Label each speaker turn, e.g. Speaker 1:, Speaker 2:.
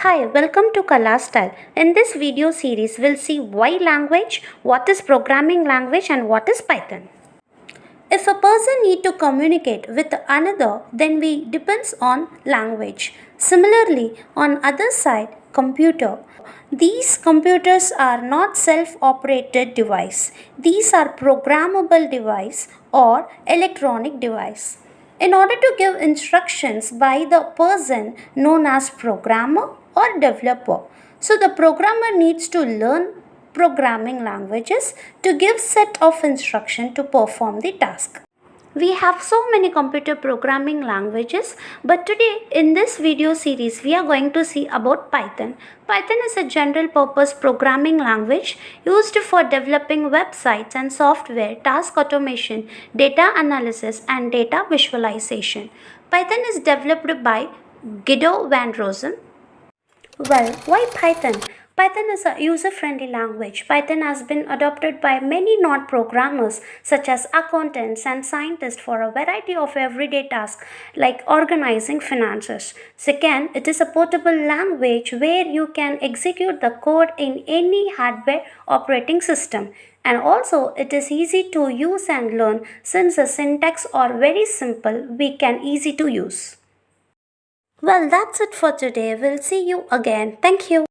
Speaker 1: Hi, welcome to Kala Style. In this video series, we'll see why language, what is programming language and what is Python. If a person need to communicate with another, then we depends on language. Similarly, on other side, computer. These computers are not self-operated device. These are programmable device or electronic device. In order to give instructions by the person known as programmer or developer. So the programmer needs to learn programming languages to give set of instruction to perform the task. We have so many computer programming languages, but today in this video series we are going to see about Python. Python is a general purpose programming language used for developing websites and software, task automation, data analysis and data visualization. Python is developed by Guido van Rossum. Well, why Python? Python is a user-friendly language. Python has been adopted by many non-programmers such as accountants and scientists for a variety of everyday tasks like organizing finances. Second, it is a portable language where you can execute the code in any hardware operating system. And also, it is easy to use and learn since the syntax are very simple, we can easy to use. Well, that's it for today. We'll see you again. Thank you.